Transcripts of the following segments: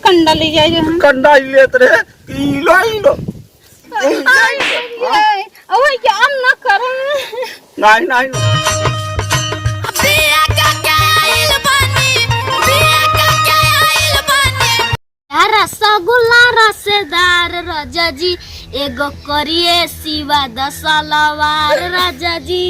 कंडा ले जाए जो कंडा ही लेत रे किलो किलो ओए क्या हम ना करूं नहीं नहीं रसगुल्ला रसेदार राजा जी एगो करिए सिवा दसलवार राजा जी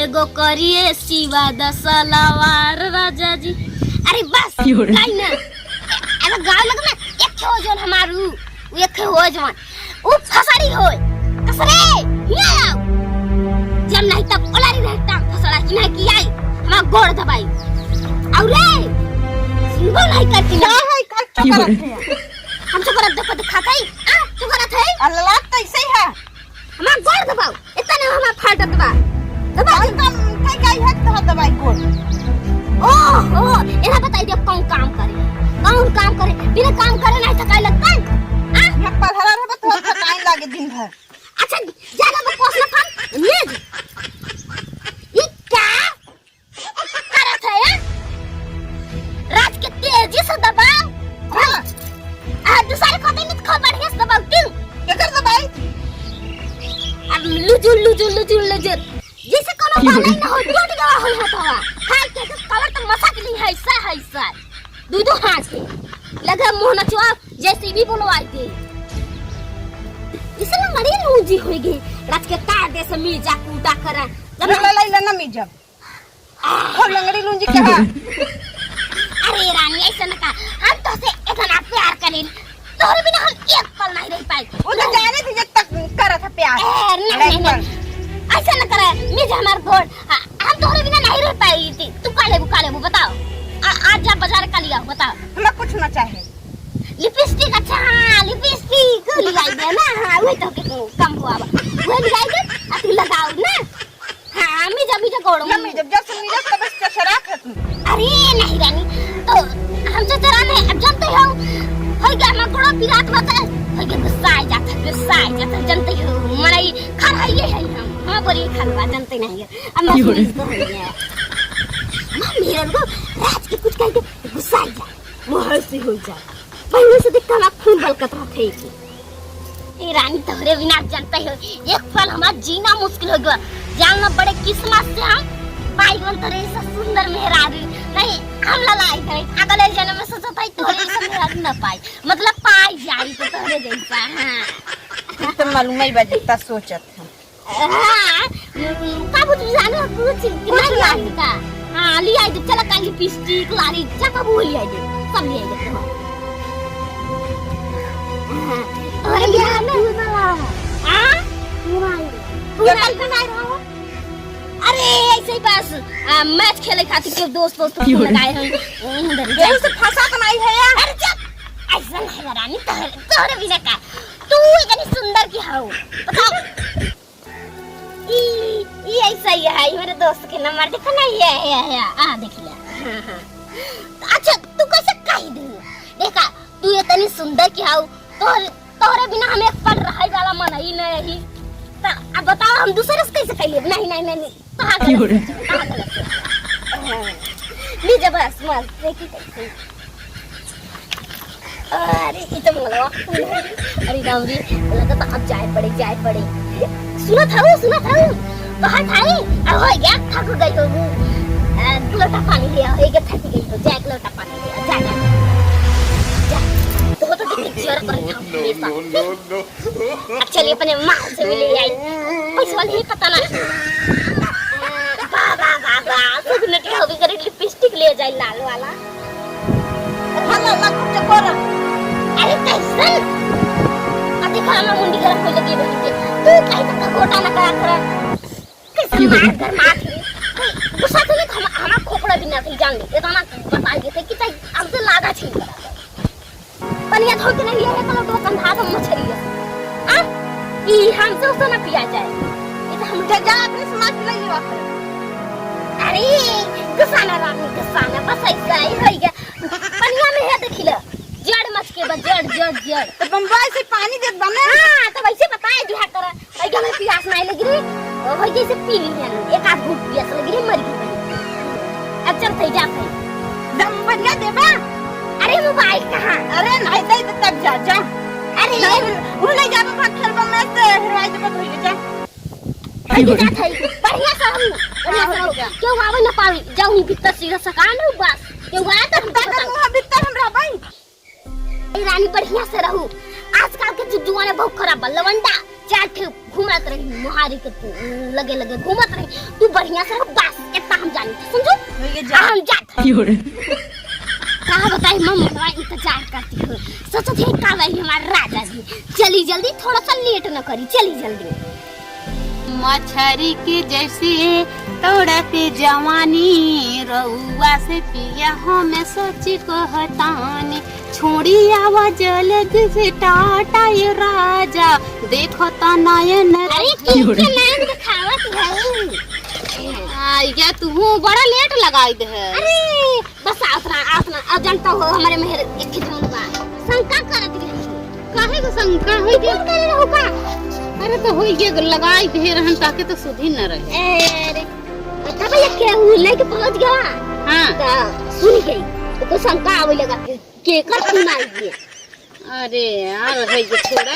एगो करिए सिवा दसलवार राजा जी। अरे बस नहीं ना अरे गाँव लग में एक हो जन हमारू एक हो जन वो फसारी हो कसरे हिया आओ जब नहीं तब ओलारी रहता फसड़ा की नहीं की आई हमारा गोड़ दबाई और रे सिंगल नहीं करती ना है का करत है हम तो करत देखो दिखाता ही आ तू करत है अल्लाह तो ऐसे ही है हमारा गोड़ दबाओ इतना हमारा फाटत बा दबा एकदम कई कई है तो दवाई को ओहो इना बताई दे कौन काम करे बिना काम करे नहीं तो काय लगता है आ यहाँ पर हरा रहा तो टाइम लागे दिन भर अच्छा ज्यादा बकवास ना कर ले ये क्या करत है रात के तेजी से दबाओ हां आ दूसरे को तो खबर बढ़िया से दबाओ क्यों क्या कर दवाई अब लुजुल जैसे कोनो बात ना हो टूट गया हो हवा खाई के कवर तो मसा के लिए है सा दो हाथ से लगा मुंह न छुआ जैसे भी बोलवाई थी इसने मरी लूजी हो गई रात के तार दे से मिल जा कूटा करा ला ना मी जब खोल लंगड़ी लूंजी के हां अरे रानी ऐसा न का हम तो से इतना प्यार करें तोरे बिना हम एक पल नहीं रह पाए वो तो जाने थी जब तक करा था प्यार नहीं ऐसा न करे मिज हमार गोड़ हम तोरे बिना नहीं रह पाई थी तू काले बताओ आज जा बाजार का लिया बताओ हमें कुछ ना चाहिए लिपस्टिक अच्छा हाँ लिपस्टिक लगाई दे ना हाँ वही तो के कम हुआ वो लगाई दे अब लगाओ ना हाँ मिज गोड़ ना मी जब से मिला तब इसका शराक है तुम अरे नहीं रानी तो हम तो तेरा नहीं अब जानते हो गया मैं गोड़ पिरात बता हो गया गुस्सा आ जाता जानते हो मड़ाई खा है हम हाँ बड़ी खलवा जानते नहीं है अब मैं तो हो गया मेरे को रात के कुछ कह के गुस्सा आ जाए वो हंसी हो जाए पहले से देखता मैं खून बलकत रहे थी ए रानी तोहरे बिना जानते हो एक पल हमारा जीना मुश्किल हो गया जानना बड़े किस्मत से हम पाईवन तोरे से सुंदर मेहरारू नहीं हम ललाई करे अगले जन्म में सोचा था तोरे से मेहरारू न पाई मतलब पाई जाई तो तोरे जैसा हां तो मालूम ही बजता सोचत है हां का बुझ जाने कुछ नहीं लाई का हां ली आई तो चला काली लिपस्टिक लारी चका बोली आई सब ले आई तो अरे यार मैं हां पूरा बनाई रहा अरे ऐसे ही बस मैच खेले खातिर के दोस्त को लगाए हैं यही से फंसा बनाई है यार अरे चुप ऐसा नहीं रानी तोरे बिना का तू इतनी सुंदर की हो बताओ ये ऐसा ही है मेरे दोस्त के नंबर देखो ना ये आ देख ले हां अच्छा तू कैसे कह दे देखा तू इतनी सुंदर की हो तोरे बिना हम एक पल रहे वाला मन ही नहीं अब बताओ हम दूसरे से कैसे कहिए नहीं कहां गलत ली जब बस मत देखी कैसे अरे ये तो बोलो अरे राम जी लगा तो अब जाए पड़े सुना था बाहर खाई अब हो गया थक गई हो लोटा पानी लिया हो गया थक गई हो जा लोटा पानी लिया जा तो जोर कर नो चलिए अपने माँ से मिले आई पैसे वाले ही पता ना बाबा सब नटी हो भी करे लिपस्टिक ले जाए लाल वाला हल्ला कुछ कर अरे कैसे अभी खाना मुंडी कर कोई लगी बनी तू काहे तक गोटा ना करा कैसे घर मार गुस्सा तो नहीं हमारा खोपड़ा भी ना थी जान ले इतना बता गए थे कि अब से लागा छी पनिया धो के नहीं है तो लोग कंधा तो मछली है आ ई हमसे उसको ना पिया जाए ये तो हम जा अपने समाज ले लियो अरे गुस्सा ना बस ऐसा ही हो गया पनिया में है देखिला जड़ मच के बस जड़ तो बम्बई से पानी देत बने हां तो वैसे बताए दिया कर ऐसा में प्यास नहीं लगी रे वही जैसे पी ली है एक आध घूंट प्यास लगी रे मर गई अब चल थे जा थे दम बढ़िया देबा अरे मोबाइल कहाँ? अरे नहीं दे तो तब जा जा। अरे वो नहीं जाबो भाग खेलबो मैं से हेरवाई देबो धोइले जा। आई जात है बढ़िया से हम बढ़िया से हो गया क्यों आवे ना पावी जाऊं भीतर से सकान हो बस क्यों आया तो तकर मुंह भीतर हम रहबै। ए रानी बढ़िया से रहू आजकल के जुजुआ ने बहुत खराब लवंडा चार ठे घुमत रही मुहारी के लगे लगे घुमत रही तू बढ़िया से रह बस इतना हम जानी समझो धोइले जा। हम जात है कहाँ बताई मम्मी थोड़ा इंतजार करती हो सोचो थे का भाई हमारा राजा जी चली जल्दी थोड़ा सा लेट न करी चली जल्दी मछरी के जैसे तोड़क जवानी रउआ से पिया हमें सोची को हतानी छोड़ी आवा जलद से टाटा ये राजा देखो ता नयन अरे किनके नैन दिखावत है या तू बड़ा लेट लगाई दे है अरे बस आतना अब जानता हो हमारे मेहर एक जौन बा शंका करत रही काहे को शंका होई क्यों करे रहो का अरे तो होई के लगाई दे रहन ताकि तो सुधी न रहे अरे तब ये क्या हुआ लेके पहुंच गया हां तो सुन गई तो शंका आवे लगा के कर सुनाई दिया अरे यार है जो छोड़ा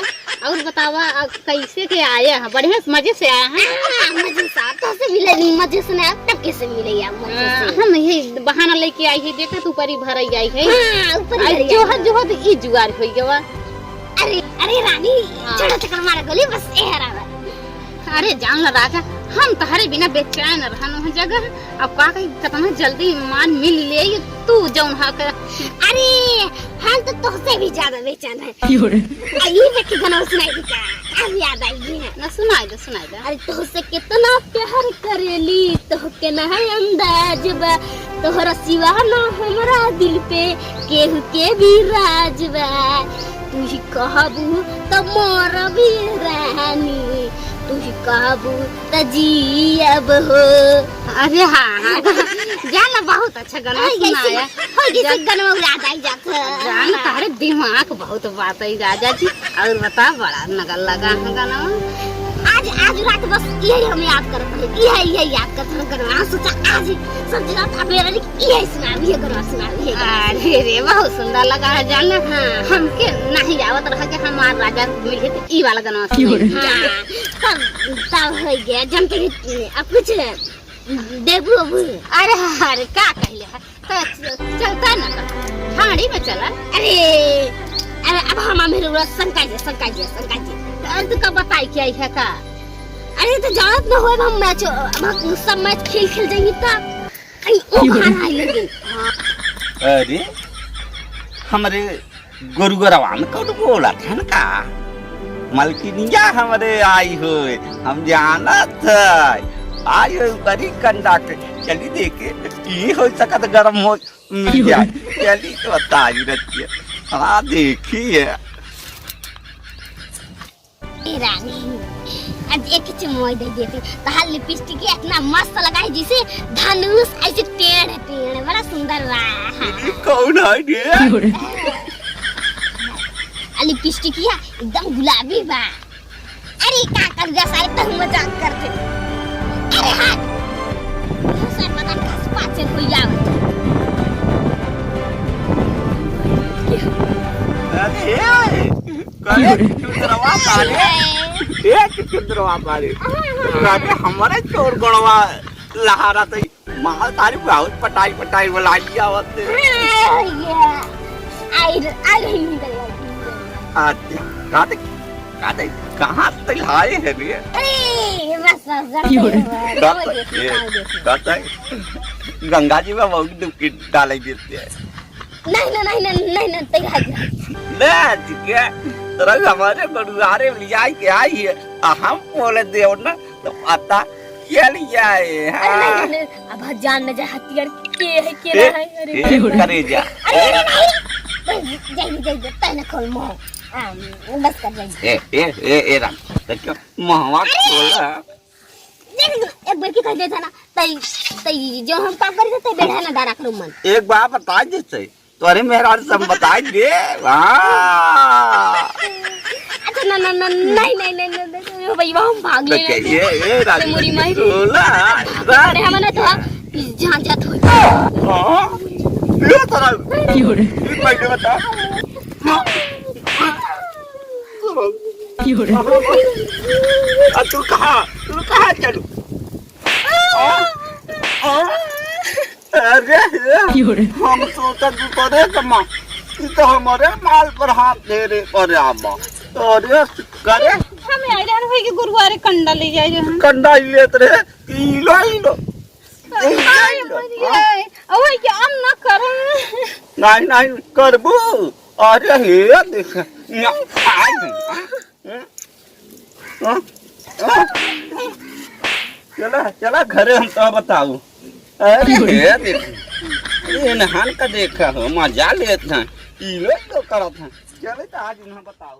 और बतावा कैसे के आया है बढ़िया मजे से आया है मजे साथ से मिले नहीं मजे से ना तब कैसे मिले यार मजे से हम ये बहाना लेके आई है देखा तू परी भर आई है हां ऊपर आई जोहत ई जुगार होई गवा अरे अरे रानी चढ़ चक्कर मारा गोली बस ए हरावा अरे जान ला राजा हम तहरे बिना बेचैन रहन जगह अब का कही कितना जल्दी मान मिल ले तू जौन हा कर अरे हम तो तुझसे भी ज्यादा बेचैन है ये देखी गाना सुनाई दिया अब याद आई है ना सुनाई दे अरे तुझसे कितना प्यार करेली तो के ना है अंदाज बा तोहरा सिवा ना हमरा दिल पे केहू के भी राज बा तू ही कहबू तो मोर भी रानी तू ही कहबू तो जियब हो अरे हाँ जाना बहुत अच्छा गाना सुनाया हो जैसे गाना याद आई जाता जान तारे दिमाग बहुत बात है राजा जी और बता बड़ा नगल लगा है गाना आज रात बस यही हम याद करत रहे यही याद करत रहे गाना सोचा आज सब रात अपने रही यही सुनावी है गाना सुनावी है अरे रे बहुत सुंदर लगा है जानना हाँ हमके नहीं आवत रहा कि हमार राजा मिले तो ई वाला गाना हाँ तब हो गया जानते अब कुछ देबू अब अरे क्या कहले है तो चलता ना ठाड़ी में चला अरे अब हम मेरे शंका जी तू का बताई क्या है का अरे तो जानत न होए हम मैच सब मैच खेल जाएंगे तब कहीं ओ खाना लगे अरे हमारे गोरुगरवा में कौन बोला था का मलकिनिया हमारे आई हो हम जानत आई हो बड़ी कंडा के चली देखे ये हो सकत गरम हो मिल जाए चली तो बताई रहती है हाँ देखिए रानी आज एक चमोई दे देती तो हाल लिपस्टिक इतना मस्त लगाई जैसे धनुष ऐसे टेढ़ बड़ा सुंदर बा कौन है ये लिपस्टिक एकदम गुलाबी बा अरे का कर जा सारे तक मजाक करते अरे हां सर पता नहीं पाछे हो जावे अरे करे चुंदरवा पाले एक चुंदरवा पाले अरे हमारे चोर गणवा लहारा तो माल तारी बहुत पटाई वाला लिया होते आई रही काते कहाँ से लाए हैं ये अरे बस गंगा जी में बहुत डुबकी डाले देते हैं नहीं ठीक है तरह हमारे बड़ुआरे लिया के आई है हम बोले देव ना तो पता क्या लिया है अब जान न जा हथियार के है अरे करे जा जाइए तने खोल मो बस कर जाइए ए राम देखो महवा खोला एक बार की कह देता ना तई जो हम काम कर देते बैठा ना डारा करो मन एक बार बता दे तोरे मेहरा सब बता दे अच्छा ना नहीं भाई हम भाग ले ये राम मोरी माई खोला अरे हमने तो जहां जात हो ये सारा पहले बता तू कहाँ चलू अरे हम सोचा तू करे कमा तो हमारे माल पर हाथ दे रे पर आबा अरे करे हमें आई रहन होई के गुरुवारे कंडा ले जाए जो हम कंडा लेत रहे किलो ओए के हम ना करो नहीं करबू अरे हे देख चला घरे हम तो बताऊ अरे हे देख नहान का देखा हो मजा लेत हैं किलो तो करत हैं चले तो आज ना बताऊ